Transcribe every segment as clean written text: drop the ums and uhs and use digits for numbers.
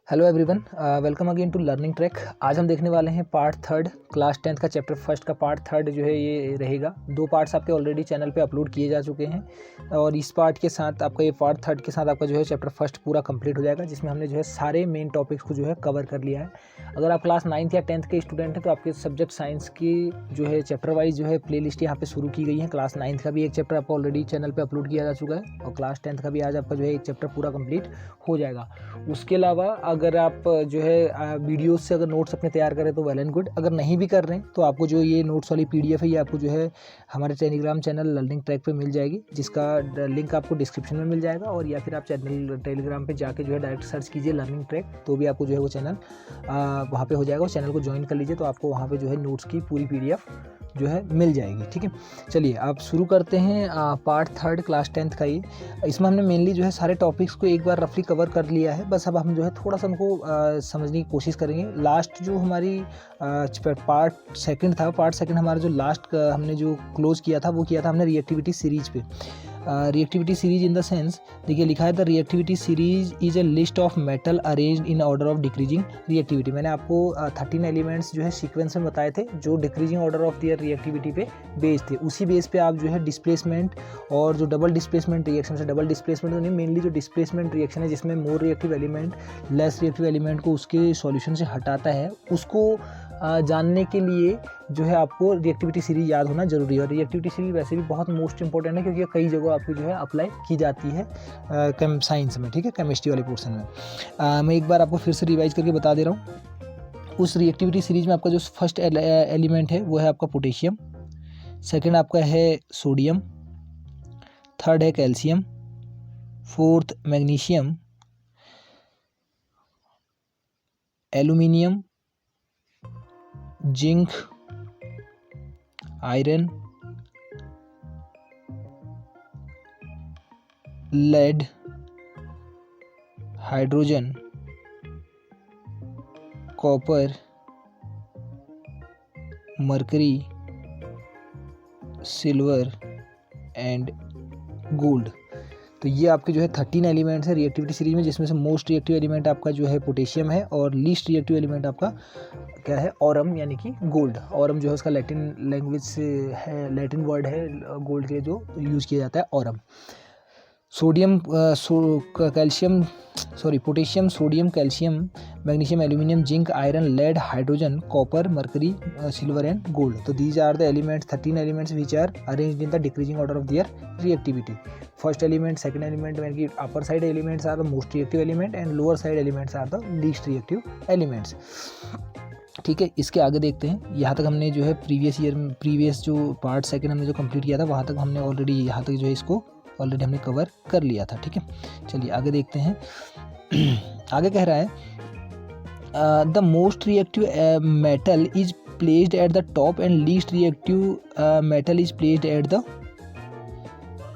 Hello everyone, welcome again to learning track. आज हम देखने वाले हैं पार्ट थर्ड क्लास 10th का चैप्टर फर्स्ट का पार्ट थर्ड जो है ये रहेगा। 2 पार्ट्स आपके ऑलरेडी चैनल पे अपलोड किए जा चुके हैं और इस पार्ट के साथ आपका ये पार्ट थर्ड के साथ आपका जो है चैप्टर फर्स्ट पूरा कंप्लीट हो जाएगा, जिसमें हमने जो है सारे मेन टॉपिक्स को जो है कवर कर लिया है। अगर आप क्लास 9th या 10th के स्टूडेंट हैं तो आपके सब्जेक्ट साइंस की जो है चैप्टर वाइज जो है प्ले लिस्ट यहाँ पे शुरू की गई है। क्लास 9th का भी एक चैप्टर आपको ऑलरेडी चैनल पर अपलोड किया जा चुका है और क्लास 10th का भी आज आपका जो है एक चैप्टर पूरा कंप्लीट हो जाएगा। उसके अलावा अगर आप जो है वीडियोस से अगर नोट्स अपने तैयार करें तो वेल एंड गुड। अगर नहीं भी कर रहे हैं तो आपको जो ये नोट्स वाली PDF है ये आपको जो है हमारे टेलीग्राम चैनल लर्निंग ट्रैक पे मिल जाएगी, जिसका लिंक आपको डिस्क्रिप्शन में मिल जाएगा। और या फिर आप चैनल टेलीग्राम पे जाके जो है डायरेक्ट सर्च कीजिए लर्निंग ट्रैक, तो भी आपको जो है वो चैनल वहाँ पे हो जाएगा। उस चैनल को ज्वाइन कर लीजिए तो आपको वहाँ पे जो है नोट्स की पूरी PDF जो है मिल जाएगी। ठीक है, चलिए आप शुरू करते हैं पार्ट थर्ड क्लास 10th का। ये इसमें हमने मेनली जो है सारे टॉपिक्स को एक बार रफली कवर कर लिया है, बस अब हम जो है थोड़ा सा उनको समझने की कोशिश करेंगे। लास्ट जो हमारी पार्ट सेकंड था, पार्ट सेकंड हमारा जो लास्ट हमने जो क्लोज किया था वो किया था हमने रिएक्टिविटी सीरीज पे। Reactivity series in the sense, देखिए लिखा है the reactivity series is a list of metal arranged in order of decreasing reactivity. मैंने आपको 13 एलिमेंट्स जो है सीक्वेंस में बताए थे जो decreasing order of their reactivity पे बेस्ड थे। उसी बेस पे आप जो है डिस्प्लेसमेंट और जो डबल डिस्प्लेसमेंट रिएक्शन से, डबल डिस्प्लेसमेंट तो नहीं, मेनली जो डिस्प्लेसमेंट रिएक्शन है जिसमें more reactive element less reactive element को उसके सॉल्यूशन से हटाता है, उसको जानने के लिए जो है आपको रिएक्टिविटी सीरीज याद होना जरूरी है। और रिएक्टिविटी सीरीज वैसे भी बहुत मोस्ट इंपॉर्टेंट है क्योंकि कई जगह आपको जो है अप्लाई की जाती है साइंस में, ठीक है, केमिस्ट्री वाले पोर्शन में। मैं एक बार आपको फिर से रिवाइज करके बता दे रहा हूँ। उस रिएक्टिविटी सीरीज में आपका जो फर्स्ट एलिमेंट है वो है आपका पोटेशियम, सेकेंड आपका है सोडियम, थर्ड है calcium, fourth magnesium, aluminium, zinc, iron, lead, hydrogen, copper, mercury, silver and gold. तो ये आपके जो है 13 एलिमेंट्स है रिएक्टिविटी सीरीज में, जिसमें से मोस्ट रिएक्टिव एलिमेंट आपका जो है पोटेशियम है और लीस्ट रिएक्टिव एलिमेंट आपका क्या है, ऑरम यानी कि गोल्ड। ऑरम जो है उसका लैटिन लैंग्वेज से है, लैटिन वर्ड है गोल्ड के जो यूज़ किया जाता है, aurum. Sodium calcium potassium, sodium, calcium, magnesium, aluminium, zinc, iron, lead, hydrogen, copper, mercury, silver and gold. तो these are the elements, 13 elements which are arranged in the decreasing order of their reactivity. First element, second element यानी कि upper side elements are the most reactive element and lower side elements are the least reactive elements. ठीक है, इसके आगे देखते हैं। यहाँ तक हमने जो है प्रीवियस जो पार्ट सेकंड हमने जो कंप्लीट किया था वहाँ तक हमने ऑलरेडी यहाँ तक जो है इसको ऑलरेडी हमने कवर कर लिया था। ठीक है, चलिए आगे देखते हैं। आगे कह रहा है the most reactive metal is placed at the top and least reactive metal is placed at the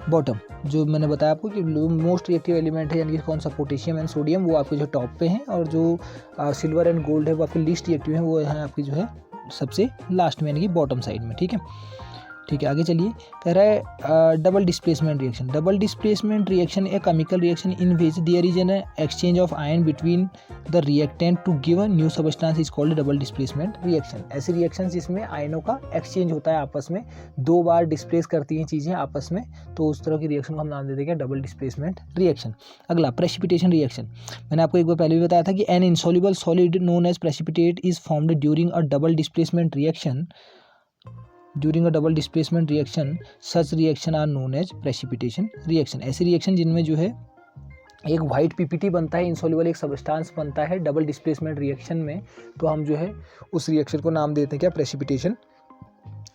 bottom. जो मैंने बताया आपको कि मोस्ट रिएक्टिव एलिमेंट है यानी कि कौन सा, पोटेशियम एंड सोडियम, वो आपके जो टॉप पे हैं और जो सिल्वर एंड गोल्ड है वो आपके लीस्ट रिएक्टिव हैं, वो है आपकी जो है सबसे लास्ट में यानी कि बॉटम साइड में। ठीक है, ठीक है, आगे चलिए। कह रहा है double displacement reaction. Double displacement reaction a chemical reaction in which there is an exchange of ion between the reactant to give a new substance is called double displacement reaction. ऐसे रिएक्शन जिसमें आयनों का exchange होता है आपस में, 2 बार displace करती हैं चीज़ें आपस में, तो उस तरह की रिएक्शन को हम नाम देते हैं डबल डिस्प्लेसमेंट रिएक्शन। अगला प्रेसिपिटेशन रिएक्शन। मैंने आपको एक बार पहले भी बताया था कि an insoluble solid known as precipitate is formed during a double displacement reaction. During a double displacement reaction, such reaction are known as precipitation reaction। ऐसे रिएक्शन जिनमें जो है एक वाइट PPT बनता है, इंसॉल्युबल एक सबस्टेंस बनता है डबल डिस्प्लेसमेंट रिएक्शन में, तो हम जो है उस रिएक्शन को नाम देते हैं क्या, precipitation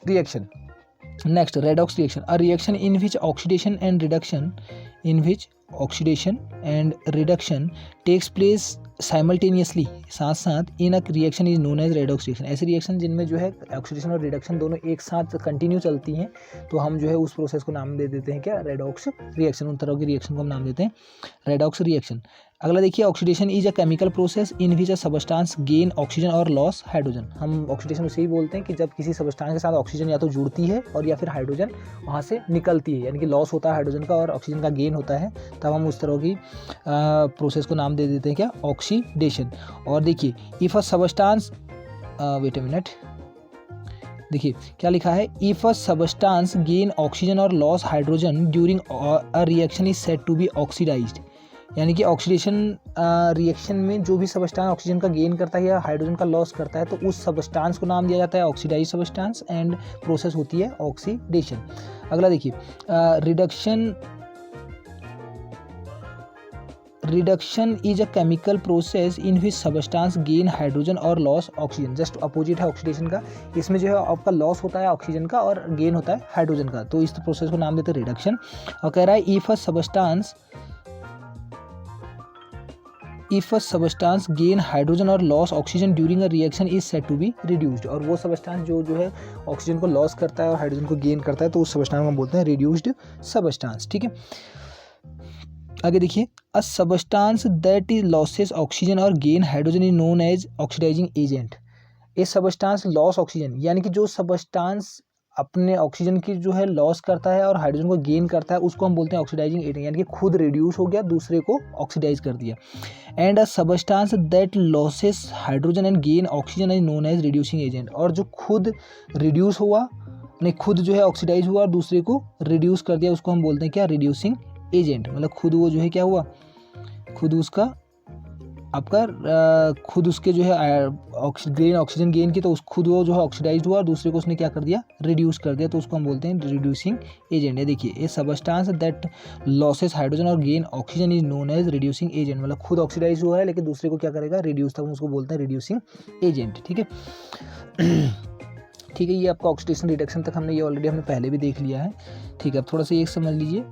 reaction. Next, redox reaction. A reaction in which oxidation and reduction takes place simultaneously, साथ साथ in a reaction is known as redox reaction. ऐसे रिएक्शन जिनमें जो है ऑक्सीडेशन और रिडक्शन दोनों एक साथ कंटिन्यू चलती हैं, तो हम जो है उस प्रोसेस को नाम दे देते हैं क्या, रेडॉक्स रिएक्शन। उन तरह की रिएक्शन को हम नाम देते हैं रेडॉक्स रिएक्शन। अगला देखिए, oxidation is a chemical process in which a substance gain oxygen और लॉस हाइड्रोजन। हम ऑक्सीडेशन उसे ही बोलते हैं कि जब किसी सबस्टांस के साथ ऑक्सीजन या तो जुड़ती है और या फिर हाइड्रोजन वहाँ से निकलती है, यानी कि लॉस होता है हाइड्रोजन का और ऑक्सीजन का गेन होता है, तब हम उस तरह की प्रोसेस को नाम दे देते हैं क्या, ऑक्सीडेशन। और देखिए, if a substance, wait a minute, देखिए क्या लिखा है, if a substance gain oxygen और loss hydrogen during a reaction is said to be oxidised. यानी कि ऑक्सीडेशन रिएक्शन में जो भी सबस्टांस ऑक्सीजन का गेन करता है या हाइड्रोजन का लॉस करता है, तो उस सबस्टांस को नाम दिया जाता है ऑक्सीडाइज सबस्टांस, एंड प्रोसेस होती है ऑक्सीडेशन। अगला देखिए, reduction is a chemical process in which substance gain hydrogen और लॉस ऑक्सीजन। जस्ट अपोजिट है ऑक्सीडेशन का, इसमें जो है आपका लॉस होता है ऑक्सीजन का और गेन होता है हाइड्रोजन का, तो इस प्रोसेस को नाम देते हैं रिडक्शन। और कह रहा है if a substance gain hydrogen और loss oxygen during a reaction is said to be reduced. और वो सबस्टांस जो है ऑक्सीजन को लॉस करता है और हाइड्रोजन को गेन करता है, तो उस सबस्टांस को हम बोलते हैं रिड्यूस्ड सबस्टांस। ठीक है, आगे देखिए, a substance that is losses oxygen और gain hydrogen is known as oxidising agent. A substance loss oxygen, यानी कि जो सबस्टांस अपने ऑक्सीजन की जो है लॉस करता है और हाइड्रोजन को गेन करता है, उसको हम बोलते हैं ऑक्सीडाइजिंग एजेंट, यानी कि खुद रिड्यूस हो गया, दूसरे को ऑक्सीडाइज कर दिया। And a substance that losses hydrogen and gain oxygen is known as reducing agent. और जो खुद रिड्यूस हुआ, नहीं खुद जो है ऑक्सीडाइज हुआ और दूसरे को रिड्यूस कर दिया, उसको हम बोलते हैं क्या, रिड्यूसिंग एजेंट। मतलब खुद वो जो है क्या हुआ, खुद उसका आपका खुद उसके जो है ऑक्सीजन गेन की, तो उस खुद वो जो है ऑक्सीडाइज हुआ और दूसरे को उसने क्या कर दिया, रिड्यूस कर दिया, तो उसको हम बोलते हैं रिड्यूसिंग एजेंट। है देखिए, a substance that losses hydrogen और gain oxygen is known as reducing agent. मतलब खुद ऑक्सीडाइज हुआ है लेकिन दूसरे को क्या करेगा, रिड्यूस, तब हम उसको बोलते हैं रिड्यूसिंग एजेंट। ठीक है ठीक है, ये आपका ऑक्सीडेशन रिडक्शन तक हमने ये ऑलरेडी हमने पहले भी देख लिया है। ठीक है, अब थोड़ा सा ये समझ लीजिए,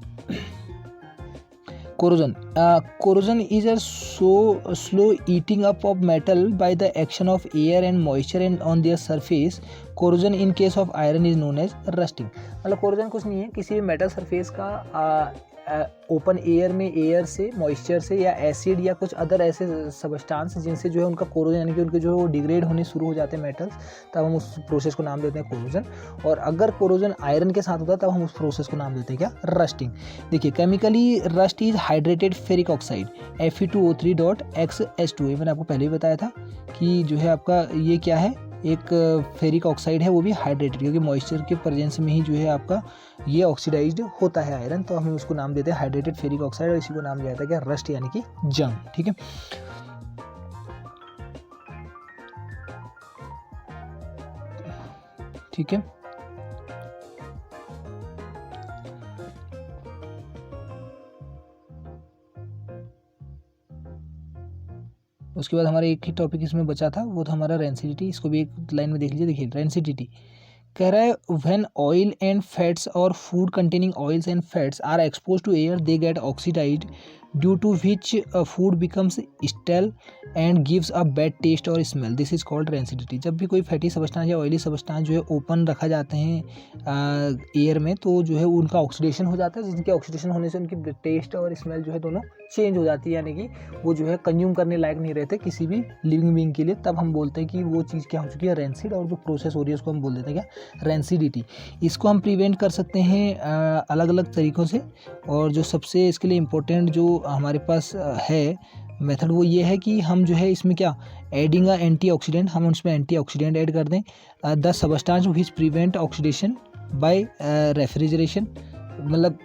corrosion is a slow eating up of metal by the action of air and moisture and on their surface. corrosion in case of iron is known as rusting। मतलब corrosion कुछ नहीं है, किसी भी मेटल सरफेस का open air में air से, moisture से या एसिड या कुछ अदर ऐसे सबस्टांस जिनसे जो है उनका कोरोजन, यानी कि उनके जो वो डिग्रेड होने शुरू हो जाते हैं मेटल्स, तब हम उस प्रोसेस को नाम देते हैं कोरोजन। और अगर कोरोजन आयरन के साथ होता है तब हम उस प्रोसेस को नाम देते हैं क्या, रस्टिंग। देखिए, chemically rust is hydrated ferric oxide Fe2O3.XH2। मैंने आपको पहले ही बताया था कि जो है आपका ये क्या है, एक फेरिक ऑक्साइड है, वो भी हाइड्रेटेड, क्योंकि मॉइस्चर के प्रेजेंस में ही जो है आपका ये ऑक्सीडाइज्ड होता है आयरन, तो हम उसको नाम देते हैं हाइड्रेटेड फेरिक ऑक्साइड, और इसी को नाम दिया जाता है क्या, रस्ट, यानी कि जंग। ठीक है, ठीक है, उसके बाद हमारा एक ही टॉपिक इसमें बचा था, वो था हमारा रेंसिडिटी। इसको भी एक लाइन में देख लीजिए। देखिए, रेंसिडिटी कह रहा है, व्हेन ऑयल एंड फैट्स और food containing oils and fats are expose to air they get oxidised due to which food becomes stale and gives a bad taste और smell, this is called rancidity. जब भी कोई fatty substance या oily substance जो है open रखा जाते हैं एयर में, तो जो है उनका ऑक्सीडेशन हो जाता है, जिनके ऑक्सीडेशन होने से उनकी टेस्ट और स्मेल जो है दोनों चेंज हो जाती है, यानी कि वो जो है कंज्यूम करने लायक नहीं रहते किसी भी लिविंग बीइंग के लिए। तब हम बोलते हैं कि वो चीज़ क्या हो चुकी है, रेंसिड, और जो प्रोसेस हो रही है उसको हम बोल देते हैं क्या, रेंसिडिटी। इसको हम प्रिवेंट कर सकते हैं अलग अलग तरीक़ों से, और जो सबसे इसके लिए इम्पोर्टेंट जो हमारे पास है मेथड, वो ये है कि हम जो है इसमें क्या, एडिंग अ एंटीऑक्सीडेंट, हम उसमें एंटीऑक्सीडेंट ऐड कर दें। The substance which prevent oxidation by refrigeration, मतलब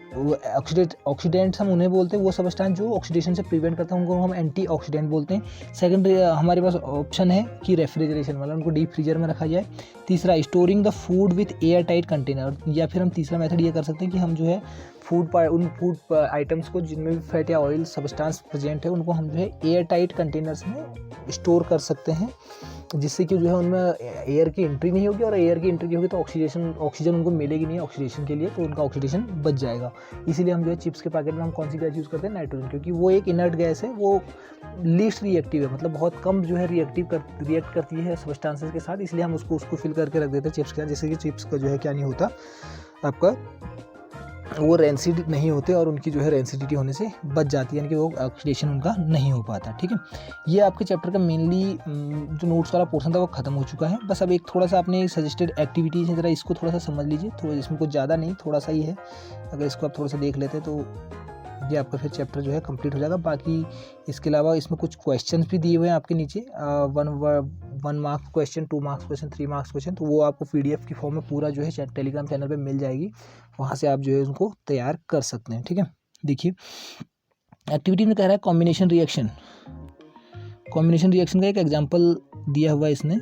ऑक्सीडेंट्स हम उन्हें बोलते हैं, वो सबस्टांस जो ऑक्सीडेशन से प्रिवेंट करता है उनको हम एंटीऑक्सीडेंट बोलते हैं। सेकंड हमारे पास ऑप्शन है कि रेफ्रिजरेशन, मतलब उनको डीप फ्रीजर में रखा जाए। तीसरा, storing the food with air tight container, या फिर हम तीसरा मेथड ये कर सकते हैं कि हम जो है उन फूड आइटम्स को जिनमें भी फैट या ऑयल सबस्टांस प्रेजेंट है, उनको हम जो है एयर टाइट कंटेनर्स में स्टोर कर सकते हैं, जिससे कि जो है उनमें एयर की एंट्री नहीं होगी, और एयर की एंट्री होगी तो ऑक्सीजन उनको मिलेगी नहीं ऑक्सीडेशन के लिए, तो उनका ऑक्सीडेशन बच जाएगा। इसीलिए हम जो है चिप्स के पैकेट में हम कौन सी गैस यूज़ करते हैं, नाइट्रोजन, क्योंकि वो एक इनर्ट गैस है, वो लीस्ट रिएक्टिव है, मतलब बहुत कम जो है रिएक्ट करती है सबस्टांसेस के साथ, इसलिए हम उसको फिल करके रख देते हैं चिप्स के साथ, जिससे कि चिप्स का जो है क्या नहीं होता, आपका वो रेंसिड नहीं होते और उनकी जो है रेंसिडिटी होने से बच जाती है, यानी कि वो ऑक्सीडेशन उनका नहीं हो पाता। ठीक है, ये आपके चैप्टर का मेनली जो नोट्स वाला पोर्शन था वो खत्म हो चुका है। बस अब एक थोड़ा सा आपने सजेस्टेड एक्टिविटीज़ है, ज़रा इसको थोड़ा सा समझ लीजिए, थोड़ा इसमें कुछ ज़्यादा नहीं, थोड़ा सा ही है। अगर इसको आप थोड़ा सा देख लेते तो ये आपका फिर चैप्टर जो है कंप्लीट हो जाएगा। बाकी इसके अलावा इसमें कुछ क्वेश्चंस भी दिए हुए हैं आपके नीचे, 1 marks question, 2 marks question, 3 marks question, तो वो आपको PDF की फॉर्म में पूरा जो है टेलीग्राम चैनल पे मिल जाएगी, वहाँ से आप जो है उनको तैयार कर सकते हैं। ठीक है, देखिए एक्टिविटी में कह रहा है कॉम्बिनेशन रिएक्शन। कॉम्बिनेशन रिएक्शन का एक एग्जाम्पल दिया हुआ है इसने।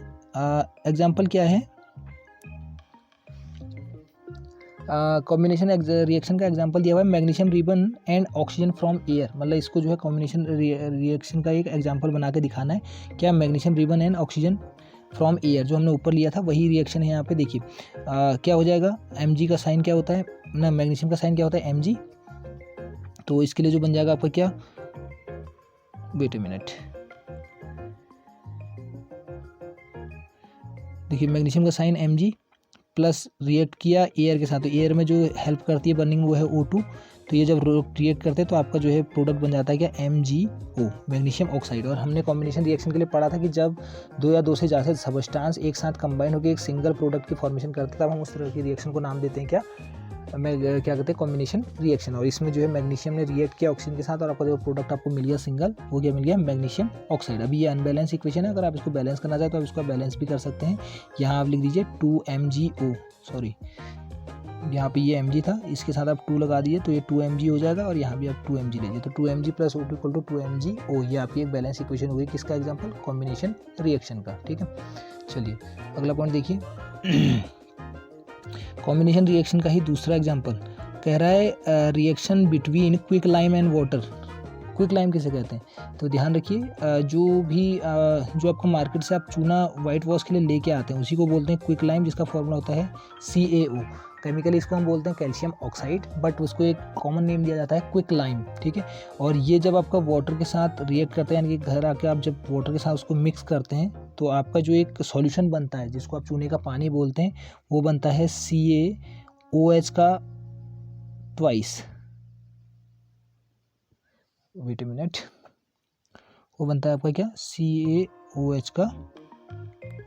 एग्जाम्पल क्या है, कॉम्बिनेशन रिएक्शन का एग्जांपल दिया हुआ है magnesium ribbon and oxygen from air. मतलब इसको जो है कॉम्बिनेशन रिएक्शन का एक एग्जांपल बना के दिखाना है। क्या magnesium ribbon and oxygen from air, जो हमने ऊपर लिया था वही रिएक्शन है यहाँ पे। देखिए क्या हो जाएगा, Mg का साइन क्या होता है ना, मैग्नीशियम का साइन क्या होता है Mg, तो इसके लिए जो बन जाएगा आपका क्या, वेट अ मिनट, देखिए मैग्नीशियम का साइन Mg प्लस रिएक्ट किया एयर के साथ, तो एयर में जो हेल्प करती है बर्निंग वो है O2, तो ये जब रिएक्ट करते हैं तो आपका जो है प्रोडक्ट बन जाता है क्या, MgO, मैग्नीशियम ऑक्साइड। और हमने कॉम्बिनेशन रिएक्शन के लिए पढ़ा था कि जब 2 या 2 से ज़्यादा सबस्टांस एक साथ कंबाइन होकर एक सिंगल प्रोडक्ट की फॉर्मेशन करते हैं तब हम उस तरह की रिएक्शन को नाम देते हैं क्या कहते हैं, कॉम्बिनेशन रिएक्शन। और इसमें जो है मैग्नीशियम ने रिएक्ट किया ऑक्सीजन के साथ और आपका जो प्रोडक्ट आपको मिल गया सिंगल, वो क्या मिल गया, मैग्नीशियम ऑक्साइड। अभी ये अनबैलेंस इक्वेशन है, अगर आप इसको बैलेंस करना चाहे तो आप इसको बैलेंस भी कर सकते हैं। यहाँ आप लिख दीजिए 2MgO, सॉरी यहाँ पे ये Mg था, इसके साथ आप 2 लगा दिए तो ये 2Mg हो जाएगा, और यहाँ भी आप 2Mg लीजिए तो 2Mg plus O2 equal to 2MgO। ये आपकी एक बैलेंस इक्वेशन हुई किसका एग्जाम्पल, कॉम्बिनेशन रिएक्शन का। ठीक है, चलिए अगला पॉइंट देखिए। कॉम्बिनेशन रिएक्शन का ही दूसरा एग्जांपल कह रहा है reaction between quick lime and water. Quick lime किसे कहते हैं, तो ध्यान रखिए जो आपको मार्केट से आप चूना वाइट वॉश के लिए लेके आते हैं उसी को बोलते हैं क्विक लाइम, जिसका फॉर्मूला होता है CaO। केमिकली इसको हम बोलते हैं कैल्शियम ऑक्साइड, बट उसको एक कॉमन नेम दिया जाता है क्विक लाइम। ठीक है, और ये जब आपका वाटर के साथ रिएक्ट करते हैं, यानी कि घर आके आप जब वाटर के साथ उसको मिक्स करते हैं तो आपका जो एक सॉल्यूशन बनता है जिसको आप चूने का पानी बोलते हैं, वो बनता है CaOH का ट्वाइस, वेट अ मिनट, वो बनता है आपका क्या, CaOH का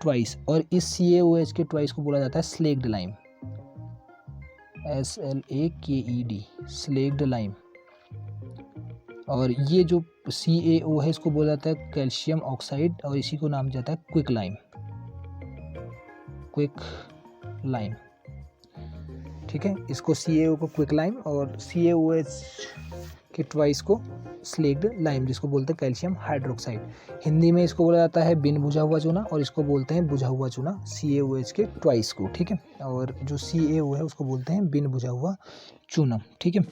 ट्वाइस। और इस CaOH के ट्वाइस को बोला जाता है slaked lime, SLAKED, slaked lime. और ये जो CaO है इसको बोला जाता है कैल्शियम ऑक्साइड, और इसी को नाम जाता है क्विक लाइम, क्विक लाइम। ठीक है, इसको CaO को क्विक लाइम और CaOH के ट्वाइस को स्लेक्ड लाइम, जिसको बोलते हैं कैल्शियम हाइड्रोक्साइड। हिंदी में इसको बोला जाता है बिन बुझा हुआ चूना, और इसको बोलते हैं बुझा हुआ चूना, CaOH के ट्वाइस को। ठीक है, और जो CaO है उसको बोलते हैं बिन बुझा हुआ चूना। ठीक है,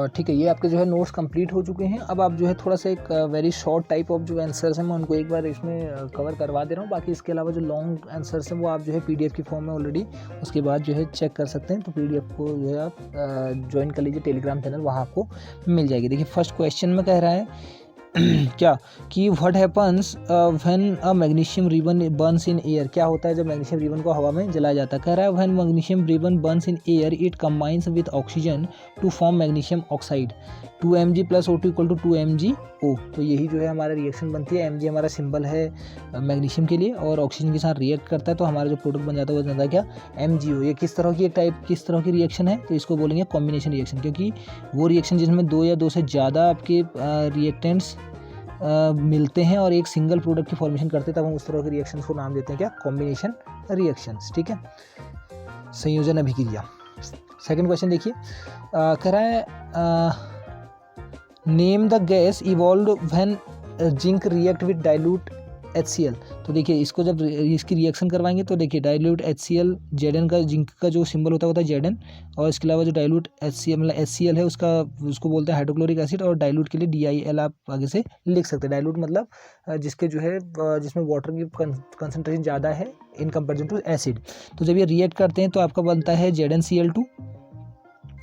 ठीक है, ये आपके जो है नोट्स कंप्लीट हो चुके हैं। अब आप जो है थोड़ा सा एक वेरी शॉर्ट टाइप ऑफ जो आंसर्स हैं मैं उनको एक बार इसमें कवर करवा दे रहा हूँ। बाकी इसके अलावा जो लॉन्ग आंसर्स हैं वो आप जो है PDF की फॉर्म में ऑलरेडी उसके बाद जो है चेक कर सकते हैं। तो PDF को जो है आप ज्वाइन कर लीजिए टेलीग्राम चैनल, वहाँ आपको मिल जाएगी। देखिए फर्स्ट क्वेश्चन में कह रहा है क्या कि what happens when a magnesium ribbon burns in air. क्या होता है जब मैग्नीशियम रिबन को हवा में जलाया जाता है। कह रहा है when magnesium ribbon burns in air it combines with oxygen to form magnesium oxide, 2Mg plus O2 equal to 2MgO। तो यही जो है हमारा रिएक्शन बनती है। Mg हमारा सिंबल है मैग्नीशियम के लिए, और ऑक्सीजन के साथ रिएक्ट करता है तो हमारा जो प्रोडक्ट बन जाता है वो बनता है क्या, MgO। ये किस तरह की रिएक्शन है, तो इसको बोलेंगे कॉम्बिनेशन रिएक्शन, क्योंकि वो रिएक्शन जिसमें 2 या 2 से ज़्यादा आपके रिएक्टेंट्स मिलते हैं और एक सिंगल प्रोडक्ट की फॉर्मेशन करते हैं, तब हम उस तरह के रिएक्शंस को नाम देते हैं क्या, कॉम्बिनेशन रिएक्शंस। ठीक है, संयोजन अभिक्रिया। सेकंड क्वेश्चन देखिए, कह रहा है name the gas evolve when zinc react with dilute HCl। तो देखिए इसको जब इसकी रिएक्शन करवाएंगे तो देखिए डाइल्यूट HCl, Zn का जिंक का जो सिंबल होता है Zn, और इसके अलावा जो डाइल्यूट HCl मतलब HCl है उसको बोलते हैं हाइड्रोक्लोरिक एसिड, और डाइल्यूट के लिए DIL आप आगे से लिख सकते हैं। डाइल्यूट मतलब जिसके जो है जिसमें वाटर की कंसनट्रेशन ज़्यादा है इन कंपेरिजन टू एसिड। तो जब ये रिएक्ट करते हैं तो आपका बनता है ZnCl2,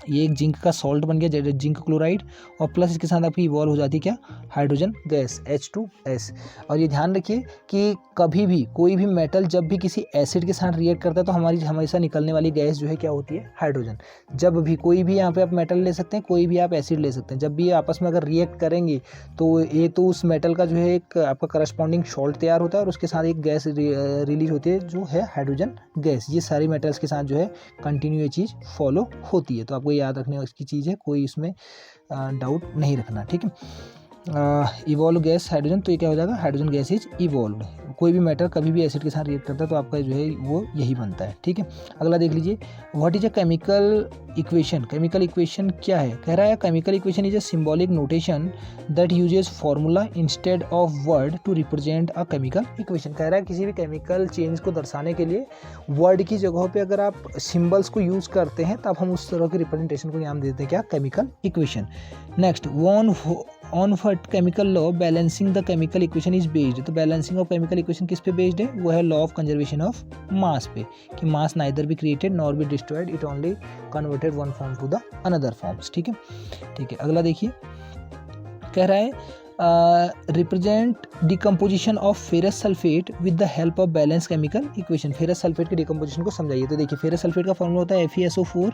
ये एक जिंक का सॉल्ट बन गया जिंक क्लोराइड, और प्लस इसके साथ आपकी इवॉल्व हो जाती है क्या, हाइड्रोजन गैस H2S। और ये ध्यान रखिए कि कभी भी कोई भी मेटल जब भी किसी एसिड के साथ रिएक्ट करता है तो हमारी हमेशा निकलने वाली गैस जो है क्या होती है, हाइड्रोजन। जब भी कोई भी यहाँ पे आप मेटल ले सकते हैं, कोई भी आप एसिड ले सकते हैं, जब भी ये आपस में अगर रिएक्ट करेंगे तो ये तो उस मेटल का जो है एक आपका करस्पॉन्डिंग सॉल्ट तैयार होता है और उसके साथ एक गैस रिलीज होती है जो है हाइड्रोजन गैस। ये सारी मेटल्स के साथ जो है कंटिन्यू ये चीज़ फॉलो होती है, तो आपको याद रखने की चीज़ है, कोई इसमें डाउट नहीं रखना, ठीक है। इवॉल्व गैस हाइड्रोजन, तो ये क्या हो जाएगा, हाइड्रोजन गैस इज इवॉल्व। कोई भी मैटर कभी भी एसिड के साथ रिएक्ट करता है तो आपका जो है वो यही बनता है, ठीक है। अगला देख लीजिए, what is a chemical equation. Chemical equation क्या है, कह रहा है chemical equation is a symbolic notation that uses formula instead of word to represent a chemical equation. कह रहा है किसी भी केमिकल चेंज को दर्शाने के लिए वर्ड की जगहों पे अगर आप सिंबल्स को यूज़ करते हैं तब हम उस तरह के रिप्रेजेंटेशन को नाम देते हैं क्या, chemical equation. Next, on what chemical law balancing the chemical equation is based. तो बैलेंसिंग ऑफ केमिकल इक्वेशन किस पे बेस्ड है, वो है law of conservation of mass पे, कि mass neither be created nor be destroyed, it only converted one form to the another forms, ठीक है। ठीक है, अगला देखिए, कह रहा है represent decomposition of ferrous sulphate with the help of balance chemical equation. Ferrous sulphate के डिकम्पोजिशन को समझाइए। तो देखिए, फेरस सल्फेट का फॉर्मूला होता है FeSO4।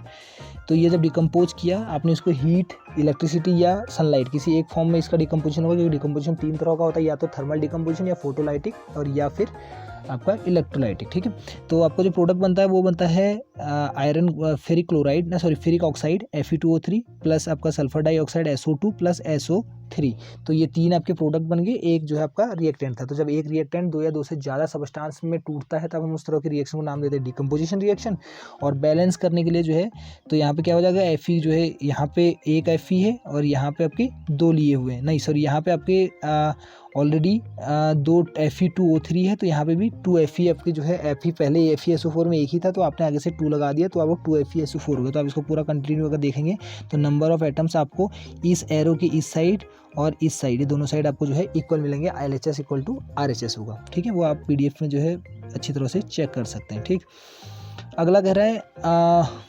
तो ये जब डिकम्पोज किया आपने इसको हीट, इलेक्ट्रिसिटी या सनलाइट किसी एक फॉर्म में इसका डिकम्पोजिशन होगा, क्योंकि डिकम्पोजिशन 3 तरह का होता है, या तो थर्मल डिकम्पोजिशन या फोटोलाइटिक और या फिर आपका इलेक्ट्रोलाइटिक, ठीक है। तो आपका जो प्रोडक्ट बनता है वो बनता है iron ferric chloride ferric oxide Fe2O3 plus आपका sulphur dioxide SO2 plus SO3। तो ये 3 आपके प्रोडक्ट बन गए, एक जो है आपका रिएक्टेंट था। तो जब एक रिएक्टेंट 2 या 2 से ज़्यादा सबस्टांस में टूटता है तब हम उस तरह के रिएक्शन को नाम देते हैं डिकम्पोजिशन रिएक्शन। और बैलेंस करने के लिए जो है तो यहाँ पे क्या हो जाएगा, Fe जो है यहाँ पे एक Fe है और यहाँ पे आपके 2 लिए हुए हैं, नहीं सॉरी, यहाँ पे आपके ऑलरेडी 2 Fe2O3 है, तो यहाँ पे भी 2 Fe आपके जो है Fe पहले FeSO4 में एक ही था तो आपने आगे से 2 लगा दिया तो आपको 2 FeSO4 हो गया। तो आप इसको पूरा कंटिन्यू अगर देखेंगे तो नंबर ऑफ एटम्स आपको इस एरो के इस साइड और इस साइड, ये दोनों साइड आपको जो है इक्वल मिलेंगे, LHS इक्वल टू RHS होगा, ठीक है। वो आप PDF में जो है अच्छी तरह से चेक कर सकते हैं, ठीक। अगला कह रहा है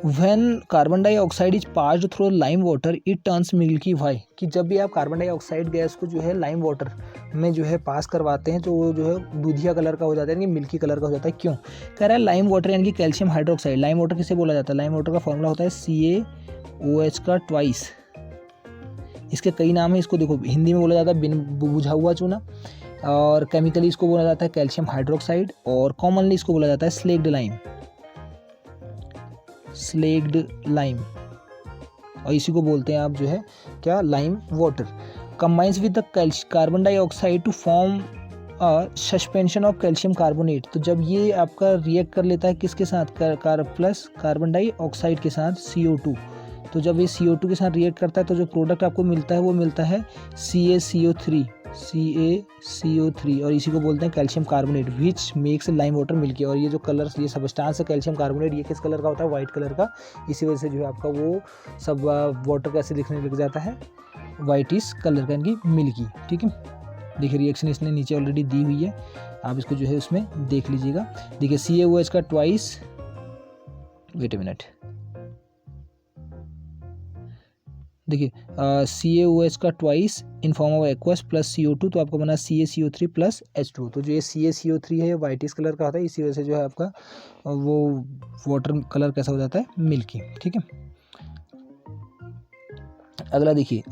When carbon dioxide is passed through lime water it turns milky why, कि जब भी आप कार्बन डाइऑक्साइड गैस को जो है लाइम वाटर में जो है पास करवाते हैं तो वो जो है दूधिया कलर का हो जाता है, यानी मिल्की कलर का हो जाता है। क्यों, कह रहा है लाइम वाटर यानी कि कैल्शियम हाइड्रोक्साइड। लाइम वाटर किसे बोला जाता है, लाइम वाटर का फॉर्मूला होता है CaOH का ट्वाइस। इसके कई नाम है, इसको देखो हिंदी में बोला जाता है बिन बुझा हुआ चूना, और केमिकली इसको बोला जाता है कैल्शियम हाइड्रोक्साइड, और कॉमनली इसको बोला जाता है स्लेक्ड लाइम, और इसी को बोलते हैं आप जो है क्या, lime water. Combines with the carbon dioxide to form suspension of calcium carbonate. तो जब ये आपका रिएक्ट कर लेता है किसके साथ, प्लस कार्बन डाइऑक्साइड के साथ CO2, तो जब ये CO2 के साथ रिएक्ट करता है तो जो प्रोडक्ट आपको मिलता है वो मिलता है CaCO3, और इसी को बोलते हैं calcium carbonate, which makes lime water milky. और ये जो कलर, ये सबस्टांस है कैल्शियम कार्बोनेट, ये किस कलर का होता है, वाइट कलर का। इसी वजह से जो है आपका वो सब वाटर कैसे दिखने लग जाता है, वाइट इस कलर का, यानी मिल्की, ठीक है। देखिए रिएक्शन इसने नीचे ऑलरेडी दी हुई है, आप इसको जो है उसमें देख लीजिएगा। देखिए CaOH का ट्वाइस, वेट ए मिनट, देखिए CaOH का twice in form of aqueous plus CO2, तो आपको बना CaCO3 प्लस H2। तो जो ये CaCO3 है ये वाइटिस कलर का होता है, इसी वजह से जो है आपका वो वाटर कलर कैसा हो जाता है, मिल्की, ठीक है। अगला देखिए,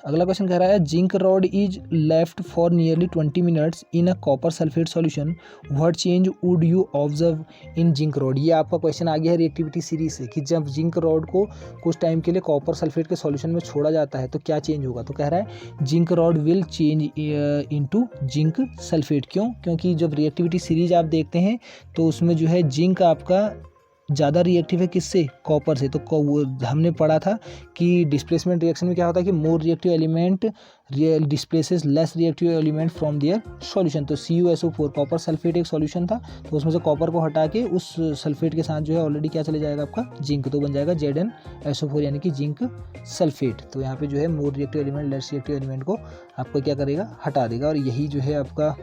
अगला क्वेश्चन कह रहा है zinc rod is left for nearly 20 minutes in a copper sulphate solution, what change would you observe in zinc rod. ये आपका क्वेश्चन आ गया है रिएक्टिविटी सीरीज से, कि जब जिंक रॉड को कुछ टाइम के लिए कॉपर सल्फेट के सॉल्यूशन में छोड़ा जाता है तो क्या चेंज होगा। तो कह रहा है zinc rod will change into zinc sulphate. क्यों, क्योंकि जब रिएक्टिविटी सीरीज आप देखते हैं तो उसमें जो है जिंक आपका ज़्यादा रिएक्टिव है किससे, कॉपर से। तो हमने पढ़ा था कि डिस्प्लेसमेंट रिएक्शन में क्या होता है कि more reactive element displaces less reactive element from their solution. तो CuSO4 कॉपर सल्फेट एक सॉल्यूशन था, तो उसमें से कॉपर को हटा के उस सल्फेट के साथ जो है ऑलरेडी क्या चले जाएगा आपका जिंक, तो बन जाएगा ZnSO4 यानी कि जिंक सल्फेट। तो यहाँ पे जो है more reactive element less reactive element को आपको क्या करेगा, हटा देगा। और यही जो है आपका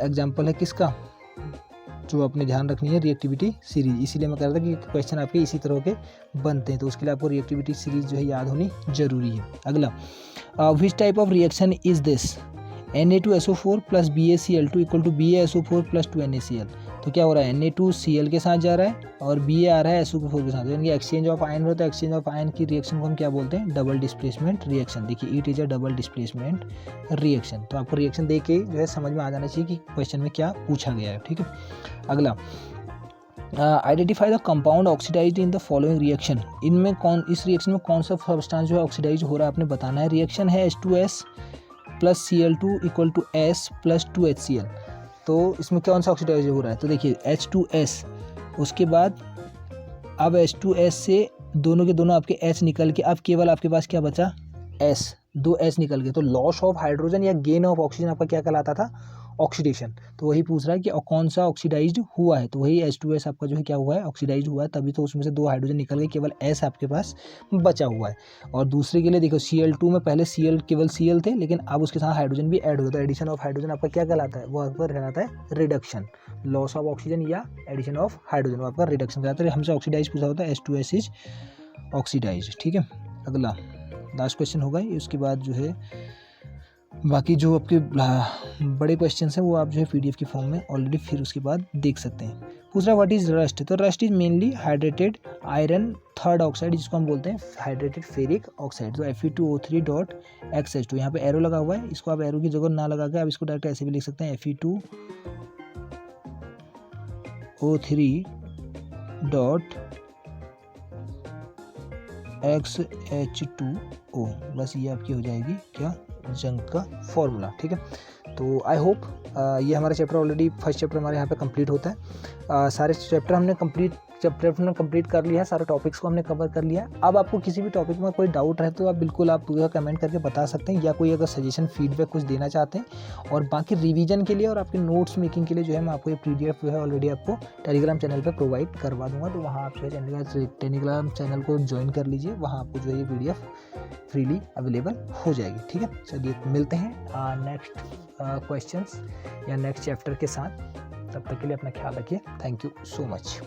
एग्जाम्पल है किसका, जो आपने ध्यान रखनी है रिएक्टिविटी सीरीज। इसीलिए मैं कह रहा था कि क्वेश्चन आपके इसी तरह के बनते हैं, तो उसके लिए आपको रिएक्टिविटी सीरीज जो है याद होनी जरूरी है। अगला, which type of reaction is this, Na2SO4 plus BaCl2 equal to BaSO4 plus 2NaCl। तो क्या हो रहा है, Na2Cl के साथ जा रहा है और Ba आ रहा है SO4 के साथ, यानी कि एक्सचेंज ऑफ आयन होता है। एक्सचेंज ऑफ आयन की रिएक्शन को हम क्या बोलते हैं, डबल डिस्प्लेसमेंट रिएक्शन। देखिए it is a double displacement reaction. तो आपको रिएक्शन देख के जो है समझ में आ जाना चाहिए कि क्वेश्चन में क्या पूछा गया है, ठीक है। अगला, identify the compound oxidised in the following reaction. इनमें कौन, इस रिएक्शन में कौन सा सब्सटेंस जो है ऑक्सीडाइज हो रहा है आपने बताना है। रिएक्शन है H2S plus Cl2 equal to S plus 2HCl। तो इसमें कौन सा ऑक्सीडाइज हो रहा है, तो देखिए H2S, उसके बाद अब H2S से दोनों के दोनों आपके H निकल के अब केवल आपके पास क्या बचा, S, 2 S निकल गए। तो लॉस ऑफ हाइड्रोजन या गेन ऑफ ऑक्सीजन आपका क्या कहलाता था, ऑक्सीडेशन। तो वही पूछ रहा है कि कौन सा ऑक्सीडाइज्ड हुआ है, तो वही H2S आपका जो है क्या हुआ है, ऑक्सीडाइज्ड हुआ है। तभी तो उसमें से 2 हाइड्रोजन निकल गए, केवल S आपके पास बचा हुआ है। और दूसरे के लिए देखो Cl2 में पहले Cl केवल Cl थे, लेकिन अब उसके साथ हाइड्रोजन भी ऐड होता है। एडिशन ऑफ हाइड्रोजन आपका क्या कहलाता है, वो आपका कहलाता है रिडक्शन। लॉस ऑफ ऑक्सीजन या एडिशन ऑफ हाइड्रोजन आपका रिडक्शन कहलाता है। हमसे ऑक्सीडाइज पूछा होता है, H2S इज ऑक्सीडाइज, ठीक है। अगला लास्ट क्वेश्चन होगा, उसके बाद जो है बाकी जो आपके बड़े क्वेश्चंस हैं वो आप जो है PDF की फॉर्म में ऑलरेडी फिर उसके बाद देख सकते हैं। पूछ रहा व्हाट इज रस्ट, तो rust is mainly hydrated iron third oxide, जिसको हम बोलते हैं हाइड्रेटेड फेरिक ऑक्साइड। तो Fe2O3.XH2, यहाँ पे एरो लगा हुआ है, इसको आप एरो की जगह ना लगा के आप इसको डायरेक्ट ऐसे भी लिख सकते हैं, Fe2O3.XH2O, बस ये आपकी हो जाएगी क्या, जंग का फॉर्मूला, ठीक है। तो आई होप ये हमारा चैप्टर ऑलरेडी फर्स्ट चैप्टर हमारे यहाँ पे कंप्लीट होता है। सारे चैप्टर हमने कंप्लीट कर लिया है, सारे टॉपिक्स को हमने कवर कर लिया है। अब आपको किसी भी टॉपिक में कोई डाउट रहे तो आप बिल्कुल आप कमेंट करके बता सकते हैं, या कोई अगर सजेशन फीडबैक कुछ देना चाहते हैं। और बाकी रिवीजन के लिए और आपके नोट्स मेकिंग के लिए जो है मैं आपको ये PDF जो है ऑलरेडी आपको टेलीग्राम चैनल पर प्रोवाइड करवा दूंगा। तो वहाँ आप जो है टेलीग्राम चैनल को ज्वाइन कर लीजिए, वहाँ आपको जो है ये PDF फ्रीली अवेलेबल हो जाएगी, ठीक है। चलिए मिलते हैं नेक्स्ट क्वेश्चंस या नेक्स्ट चैप्टर के साथ। तब तक के लिए अपना ख्याल रखिए। Thank you so much.